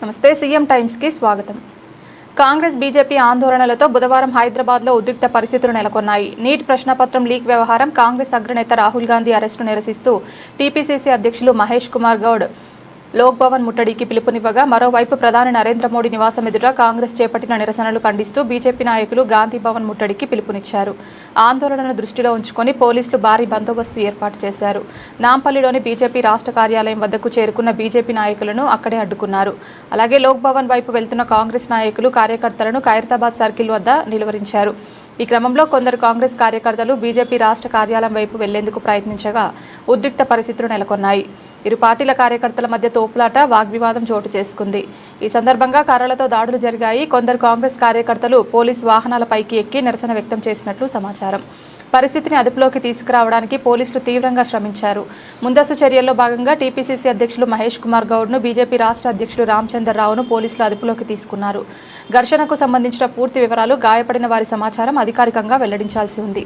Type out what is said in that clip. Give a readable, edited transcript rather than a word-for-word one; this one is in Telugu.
నమస్తే సీఎం టైమ్స్ కి స్వాగతం. కాంగ్రెస్ బీజేపీ ఆందోళనలతో బుధవారం హైదరాబాద్లో ఉద్రిక్త పరిస్థితులు నెలకొన్నాయి. నీట్ ప్రశ్నపత్రం లీక్ వ్యవహారం, కాంగ్రెస్ అగ్రనేత రాహుల్ గాంధీ అరెస్టును నిరసిస్తూ టీపీసీసీ అధ్యక్షులు మహేష్ కుమార్ గౌడ్ లోక్ భవన్ ముట్టడికి పిలుపునివ్వగా, మరోవైపు ప్రధాని నరేంద్ర మోడీ నివాసం ఎదుట కాంగ్రెస్ చేపట్టిన నిరసనలు ఖండిస్తూ బీజేపీ నాయకులు గాంధీ భవన్ ముట్టడికి పిలుపునిచ్చారు. ఆందోళనను దృష్టిలో ఉంచుకొని పోలీసులు భారీ బందోబస్తు ఏర్పాటు చేశారు. నాంపల్లిలోని బీజేపీ రాష్ట్ర కార్యాలయం వద్దకు చేరుకున్న బీజేపీ నాయకులను అక్కడే అడ్డుకున్నారు. అలాగే లోక్ భవన్ వైపు వెళ్తున్న కాంగ్రెస్ నాయకులు, కార్యకర్తలను ఖైరతాబాద్ సర్కిల్ వద్ద నిలువరించారు. ఈ క్రమంలో కొందరు కాంగ్రెస్ కార్యకర్తలు బీజేపీ రాష్ట్ర కార్యాలయం వైపు వెళ్లేందుకు ప్రయత్నించగా ఉద్రిక్త పరిస్థితులు నెలకొన్నాయి. ఇరు పార్టీల కార్యకర్తల మధ్య తోపులాట, వాగ్వివాదం చోటు చేసుకుంది. ఈ సందర్భంగా కర్రలతో దాడులు జరిగాయి. కొందరు కాంగ్రెస్ కార్యకర్తలు పోలీసు వాహనాలపైకి ఎక్కి నిరసన వ్యక్తం చేసినట్లు సమాచారం. పరిస్థితిని అదుపులోకి తీసుకురావడానికి పోలీసులు తీవ్రంగా శ్రమించారు. ముందస్తు చర్యల్లో భాగంగా టీపీసీసీ అధ్యక్షులు మహేష్ కుమార్ గౌడ్ను, బీజేపీ రాష్ట్ర అధ్యక్షులు రామచంద్రరావును పోలీసులు అదుపులోకి తీసుకున్నారు. ఘర్షణకు సంబంధించిన పూర్తి వివరాలు, గాయపడిన వారి సమాచారం అధికారికంగా వెల్లడించాల్సి ఉంది.